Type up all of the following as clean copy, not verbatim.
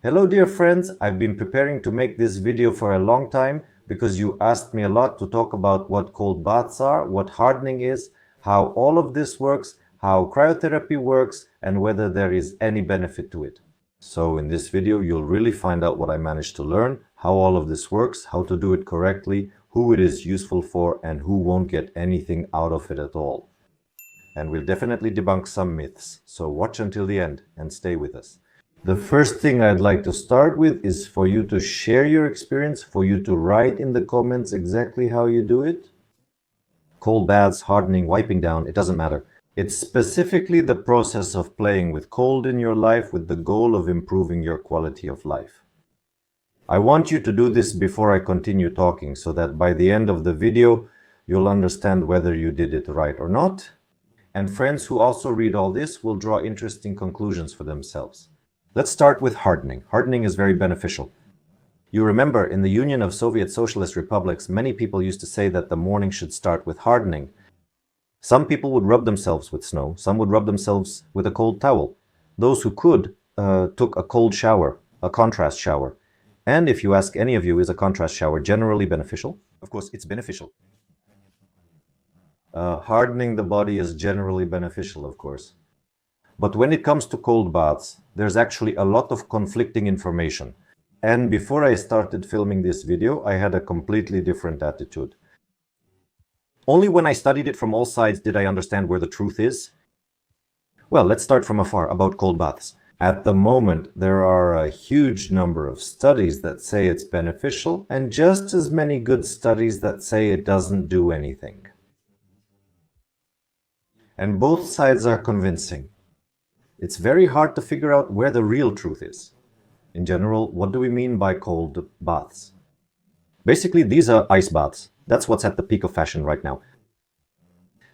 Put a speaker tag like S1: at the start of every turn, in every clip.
S1: Hello dear friends, I've been preparing to make this video for a long time because you asked me a lot to talk about what cold baths are, what hardening is, how all of this works, how cryotherapy works, and whether there is any benefit to it. So in this video you'll really find out what I managed to learn, how all of this works, how to do it correctly, who it is useful for, and who won't get anything out of it at all. And we'll definitely debunk some myths, so watch until the end and stay with us. The first thing I'd like to start with is for you to share your experience, for you to write in the comments exactly how you do it. Cold baths, hardening, wiping down, it doesn't matter. It's specifically the process of playing with cold in your life with the goal of improving your quality of life. I want you to do this before I continue talking so that by the end of the video you'll understand whether you did it right or not. And friends who also read all this will draw interesting conclusions for themselves. Let's start with hardening. Hardening is very beneficial. You remember, in the Union of Soviet Socialist Republics, many people used to say that the morning should start with hardening. Some people would rub themselves with snow, some would rub themselves with a cold towel. Those who could took a cold shower, a contrast shower. And if you ask any of you, is a contrast shower generally beneficial? Of course, it's beneficial. Hardening the body is generally beneficial, of course. But when it comes to cold baths, there's actually a lot of conflicting information. And before I started filming this video, I had a completely different attitude. Only when I studied it from all sides did I understand where the truth is. Well, let's start from afar about cold baths. At the moment, there are a huge number of studies that say it's beneficial, and just as many good studies that say it doesn't do anything. And both sides are convincing. It's very hard to figure out where the real truth is. In general, what do we mean by cold baths? Basically, these are ice baths. That's what's at the peak of fashion right now.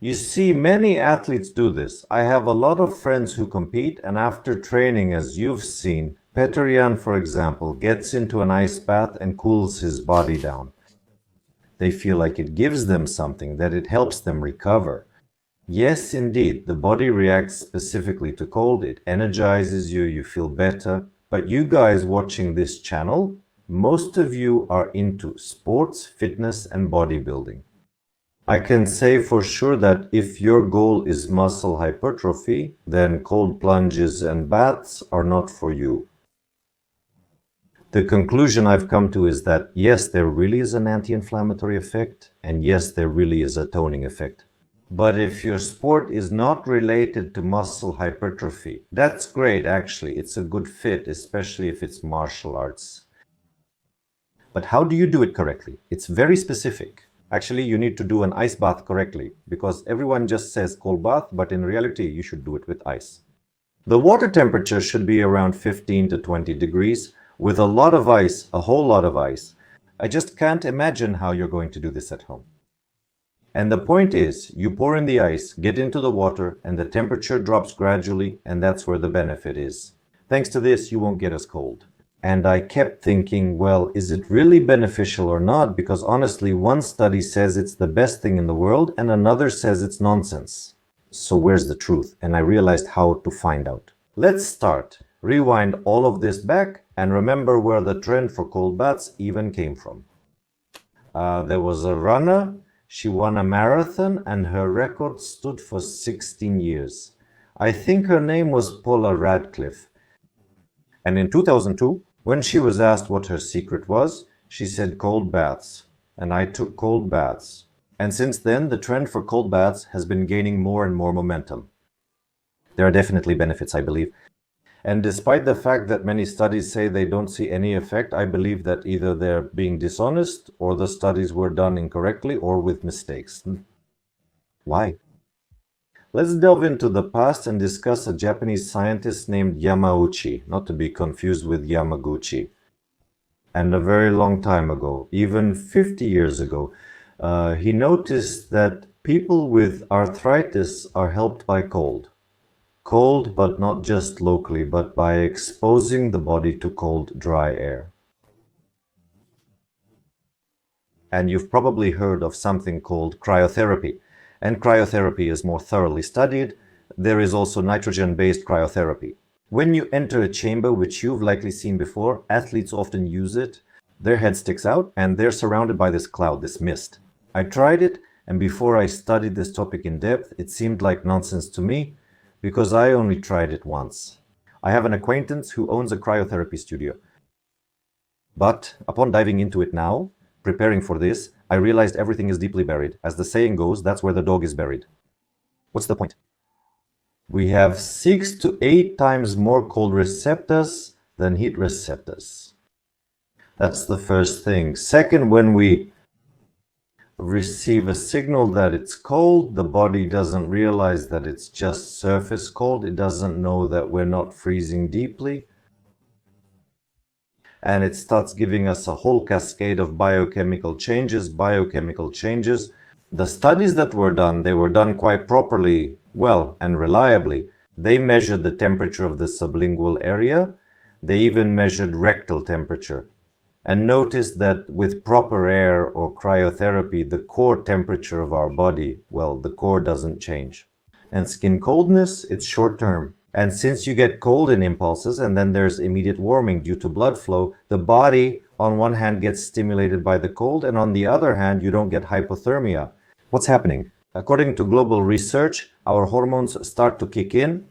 S1: You see, many athletes do this. I have a lot of friends who compete, and after training, as you've seen, Petr Yan, for example, gets into an ice bath and cools his body down. They feel like it gives them something, that it helps them recover. Yes, indeed, the body reacts specifically to cold, it energizes you, you feel better. But you guys watching this channel, most of you are into sports, fitness and bodybuilding. I can say for sure that if your goal is muscle hypertrophy, then cold plunges and baths are not for you. The conclusion I've come to is that yes, there really is an anti-inflammatory effect, and yes, there really is a toning effect. But if your sport is not related to muscle hypertrophy, that's great actually, it's a good fit, especially if it's martial arts. But how do you do it correctly? It's very specific. Actually, you need to do an ice bath correctly, because everyone just says cold bath, but in reality you should do it with ice. The water temperature should be around 15 to 20 degrees, with a lot of ice, a whole lot of ice. I just can't imagine how you're going to do this at home. And the point is, you pour in the ice, get into the water, and the temperature drops gradually, and that's where the benefit is. Thanks to this, you won't get as cold. And I kept thinking, well, is it really beneficial or not? Because honestly, one study says it's the best thing in the world, and another says it's nonsense. So where's the truth? And I realized how to find out. Let's start. Rewind all of this back, and remember where the trend for cold baths even came from. There was a runner. She won a marathon and her record stood for 16 years. I think her name was Paula Radcliffe. And in 2002, when she was asked what her secret was, she said cold baths. And I took cold baths. And since then, the trend for cold baths has been gaining more and more momentum. There are definitely benefits, I believe. And despite the fact that many studies say they don't see any effect, I believe that either they're being dishonest or the studies were done incorrectly or with mistakes. Why? Let's delve into the past and discuss a Japanese scientist named Yamauchi, not to be confused with Yamaguchi. And a very long time ago, even 50 years ago, he noticed that people with arthritis are helped by cold. Cold, but not just locally, but by exposing the body to cold, dry air. And you've probably heard of something called cryotherapy. And cryotherapy is more thoroughly studied. There is also nitrogen-based cryotherapy. When you enter a chamber, which you've likely seen before, athletes often use it. Their head sticks out and they're surrounded by this cloud, this mist. I tried it, and before I studied this topic in depth, it seemed like nonsense to me because I only tried it once. I have an acquaintance who owns a cryotherapy studio. But upon diving into it now, preparing for this, I realized everything is deeply buried. As the saying goes, that's where the dog is buried. What's the point? We have 6 to 8 times more cold receptors than heat receptors. That's the first thing. Second, when we receive a signal that it's cold, the body doesn't realize that it's just surface cold. It doesn't know that we're not freezing deeply. And it starts giving us a whole cascade of biochemical changes. The studies that were done, they were done quite properly, well, and reliably. They measured the temperature of the sublingual area. They even measured rectal temperature. And noticed that with proper air or cryotherapy, the core temperature of our body, well, the core doesn't change. And skin coldness, it's short term. And since you get cold in impulses and then there's immediate warming due to blood flow, the body on one hand gets stimulated by the cold, and on the other hand, you don't get hypothermia. What's happening? According to global research, our hormones start to kick in,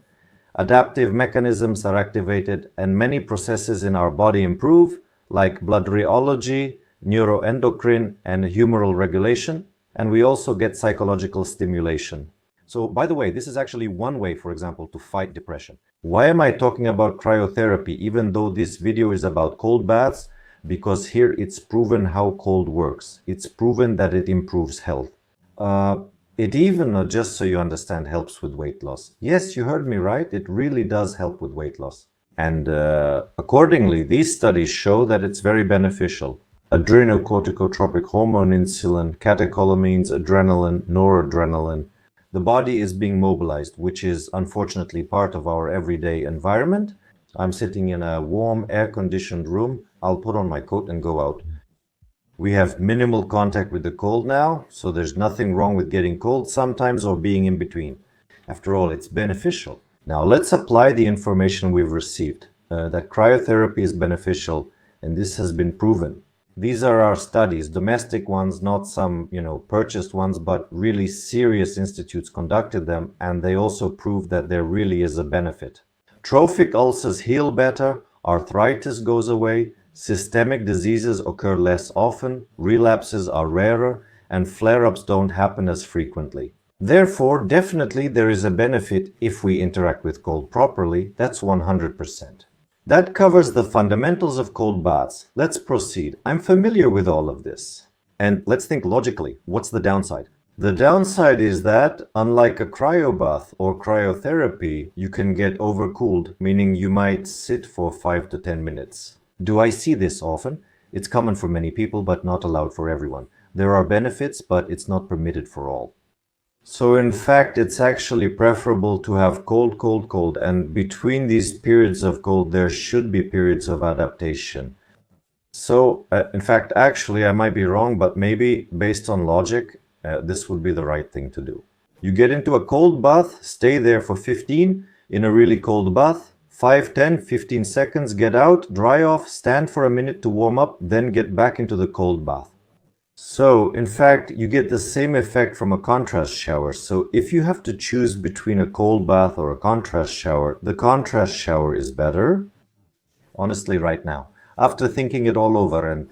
S1: adaptive mechanisms are activated, and many processes in our body improve, like blood rheology, neuroendocrine, and humoral regulation. And we also get psychological stimulation. So, by the way, this is actually one way, for example, to fight depression. Why am I talking about cryotherapy, even though this video is about cold baths? Because here it's proven how cold works. It's proven that it improves health. It even, just so you understand, helps with weight loss. Yes, you heard me right. It really does help with weight loss. And accordingly, these studies show that it's very beneficial. Adrenocorticotropic hormone, insulin, catecholamines, adrenaline, noradrenaline. The body is being mobilized, which is unfortunately part of our everyday environment. I'm sitting in a warm, air-conditioned room. I'll put on my coat and go out. We have minimal contact with the cold now, so there's nothing wrong with getting cold sometimes or being in between. After all, it's beneficial. Now let's apply the information we've received, that cryotherapy is beneficial, and this has been proven. These are our studies, domestic ones, not some, purchased ones, but really serious institutes conducted them, and they also prove that there really is a benefit. Trophic ulcers heal better, arthritis goes away, systemic diseases occur less often, relapses are rarer, and flare-ups don't happen as frequently. Therefore, definitely there is a benefit if we interact with cold properly. That's 100%. That covers the fundamentals of cold baths. Let's proceed. I'm familiar with all of this. And let's think logically. What's the downside? The downside is that, unlike a cryobath or cryotherapy, you can get overcooled, meaning you might sit for 5 to 10 minutes. Do I see this often? It's common for many people, but not allowed for everyone. There are benefits, but it's not permitted for all. So in fact, it's actually preferable to have cold, cold, cold, and between these periods of cold, there should be periods of adaptation. So, in fact, actually, I might be wrong, but maybe based on logic, this would be the right thing to do. You get into a cold bath, stay there for 15, in a really cold bath, 5, 10, 15 seconds, get out, dry off, stand for a minute to warm up, then get back into the cold bath. So, in fact, you get the same effect from a contrast shower. So, if you have to choose between a cold bath or a contrast shower, the contrast shower is better. Honestly, right now, after thinking it all over and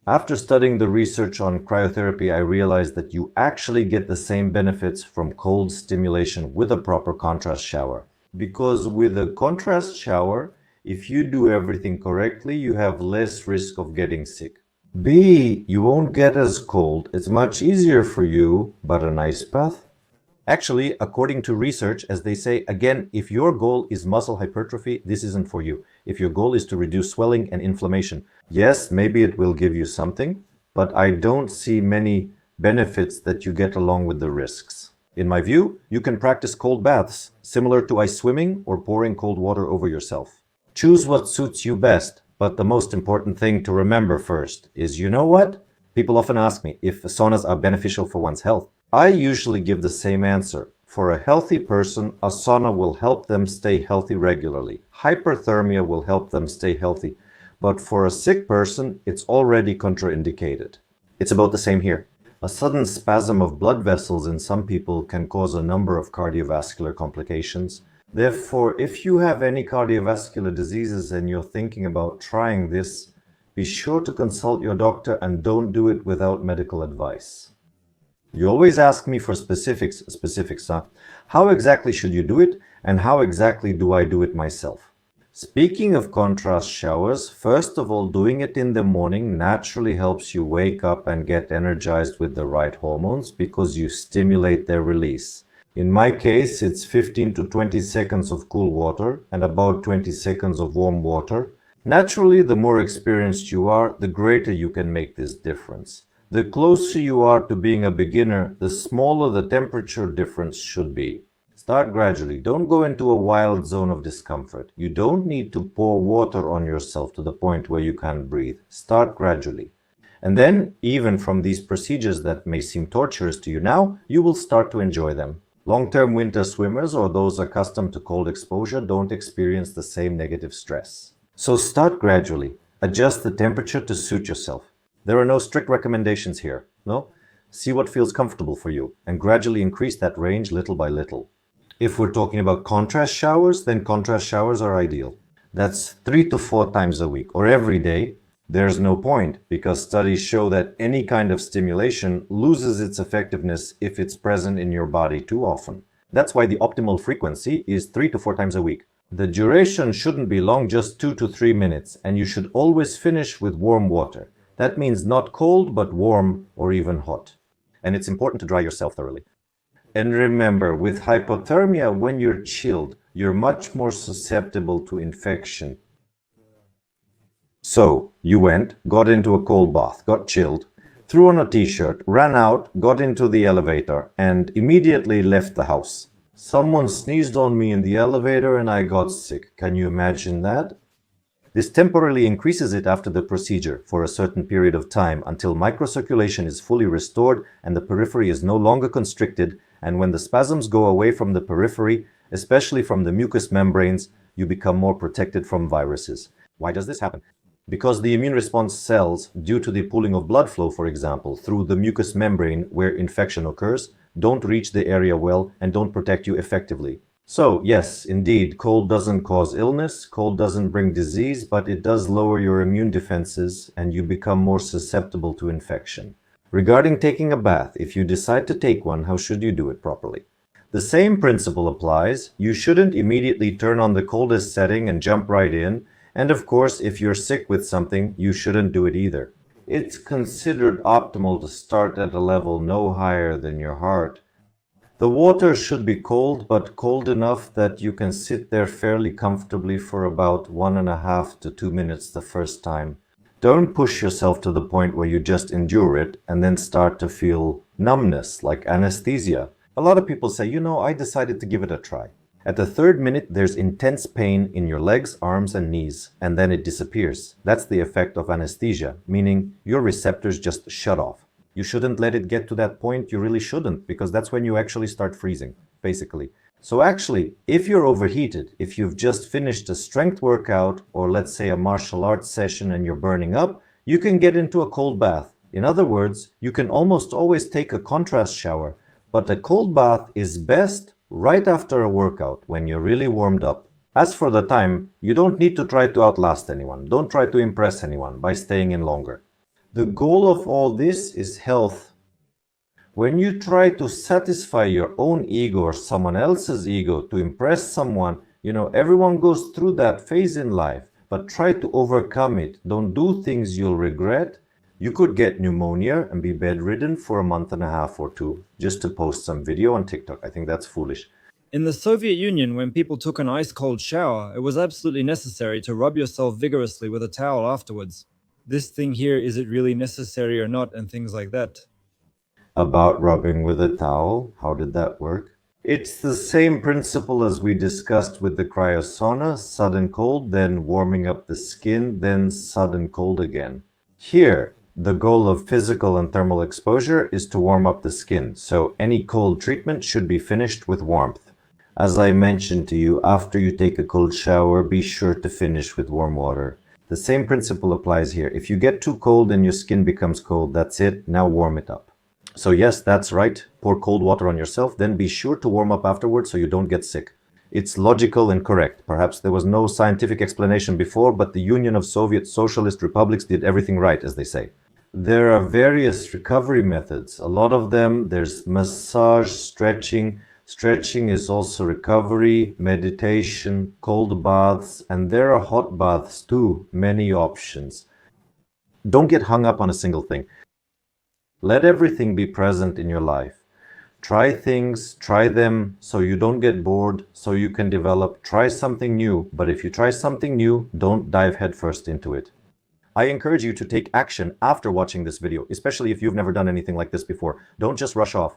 S1: after studying the research on cryotherapy, I realized that you actually get the same benefits from cold stimulation with a proper contrast shower. Because with a contrast shower, if you do everything correctly, you have less risk of getting sick. B, you won't get as cold. It's much easier for you, but an ice bath? Actually, according to research, as they say, again, if your goal is muscle hypertrophy, this isn't for you. If your goal is to reduce swelling and inflammation, yes, maybe it will give you something, but I don't see many benefits that you get along with the risks. In my view, you can practice cold baths, similar to ice swimming or pouring cold water over yourself. Choose what suits you best. But the most important thing to remember first is, you know what? People often ask me if saunas are beneficial for one's health. I usually give the same answer. For a healthy person, a sauna will help them stay healthy regularly. Hyperthermia will help them stay healthy. But for a sick person, it's already contraindicated. It's about the same here. A sudden spasm of blood vessels in some people can cause a number of cardiovascular complications. Therefore, if you have any cardiovascular diseases and you're thinking about trying this, be sure to consult your doctor and don't do it without medical advice. You always ask me for specifics, huh? How exactly should you do it, and how exactly do I do it myself? Speaking of contrast showers, first of all, doing it in the morning naturally helps you wake up and get energized with the right hormones because you stimulate their release. In my case, it's 15 to 20 seconds of cool water and about 20 seconds of warm water. Naturally, the more experienced you are, the greater you can make this difference. The closer you are to being a beginner, the smaller the temperature difference should be. Start gradually. Don't go into a wild zone of discomfort. You don't need to pour water on yourself to the point where you can't breathe. Start gradually. And then, even from these procedures that may seem torturous to you now, you will start to enjoy them. Long-term winter swimmers or those accustomed to cold exposure don't experience the same negative stress. So start gradually. Adjust the temperature to suit yourself. There are no strict recommendations here, no? See what feels comfortable for you and gradually increase that range little by little. If we're talking about contrast showers, then contrast showers are ideal. That's 3 to 4 times a week or every day. There's no point because studies show that any kind of stimulation loses its effectiveness if it's present in your body too often. That's why the optimal frequency is 3 to 4 times a week. The duration shouldn't be long, just 2 to 3 minutes, and you should always finish with warm water. That means not cold, but warm or even hot. And it's important to dry yourself thoroughly. And remember, with hypothermia, when you're chilled, you're much more susceptible to infection. So, you went, got into a cold bath, got chilled, threw on a t-shirt, ran out, got into the elevator, and immediately left the house. Someone sneezed on me in the elevator and I got sick. Can you imagine that? This temporarily increases it after the procedure for a certain period of time until microcirculation is fully restored and the periphery is no longer constricted, and when the spasms go away from the periphery, especially from the mucous membranes, you become more protected from viruses. Why does this happen? Because the immune response cells, due to the pooling of blood flow, for example, through the mucous membrane where infection occurs, don't reach the area well and don't protect you effectively. So, yes, indeed, cold doesn't cause illness, cold doesn't bring disease, but it does lower your immune defenses and you become more susceptible to infection. Regarding taking a bath, if you decide to take one, how should you do it properly? The same principle applies. You shouldn't immediately turn on the coldest setting and jump right in. And of course, if you're sick with something, you shouldn't do it either. It's considered optimal to start at a level no higher than your heart. The water should be cold, but cold enough that you can sit there fairly comfortably for about 1.5 to 2 minutes the first time. Don't push yourself to the point where you just endure it and then start to feel numbness, like anesthesia. A lot of people say, I decided to give it a try. At the 3rd minute, there's intense pain in your legs, arms, and knees, and then it disappears. That's the effect of anesthesia, meaning your receptors just shut off. You shouldn't let it get to that point, you really shouldn't, because that's when you actually start freezing, basically. So actually, if you're overheated, if you've just finished a strength workout, or let's say a martial arts session and you're burning up, you can get into a cold bath. In other words, you can almost always take a contrast shower, but a cold bath is best right after a workout, when you're really warmed up. As for the time, you don't need to try to outlast anyone. Don't try to impress anyone by staying in longer. The goal of all this is health. When you try to satisfy your own ego or someone else's ego to impress someone, everyone goes through that phase in life, but try to overcome it. Don't do things you'll regret. You could get pneumonia and be bedridden for 1.5 or 2 just to post some video on TikTok. I think that's foolish.
S2: In the Soviet Union, when people took an ice-cold shower, it was absolutely necessary to rub yourself vigorously with a towel afterwards. This thing here, is it really necessary or not, and things like that.
S1: About rubbing with a towel, how did that work? It's the same principle as we discussed with the cryosauna, sudden cold, then warming up the skin, then sudden cold again. Here, The goal of physical and thermal exposure is to warm up the skin, so any cold treatment should be finished with warmth. As I mentioned to you, after you take a cold shower, be sure to finish with warm water. The same principle applies here. If you get too cold and your skin becomes cold, that's it, now warm it up. So yes, that's right, pour cold water on yourself, then be sure to warm up afterwards so you don't get sick. It's logical and correct. Perhaps there was no scientific explanation before, but the Union of Soviet Socialist Republics did everything right, as they say. There are various recovery methods. A lot of them, there's massage, stretching. Stretching is also recovery, meditation, cold baths, and there are hot baths too, many options. Don't get hung up on a single thing. Let everything be present in your life. Try things, try them so you don't get bored, so you can develop. Try something new, but if you try something new, don't dive headfirst into it. I encourage you to take action after watching this video, especially if you've never done anything like this before. Don't just rush off.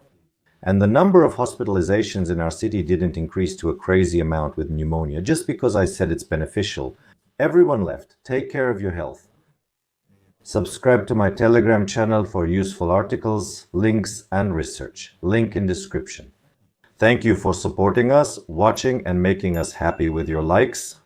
S1: And the number of hospitalizations in our city didn't increase to a crazy amount with pneumonia just because I said it's beneficial. Everyone left. Take care of your health. Subscribe to my Telegram channel for useful articles, links, and research. Link in description. Thank you for supporting us, watching, and making us happy with your likes.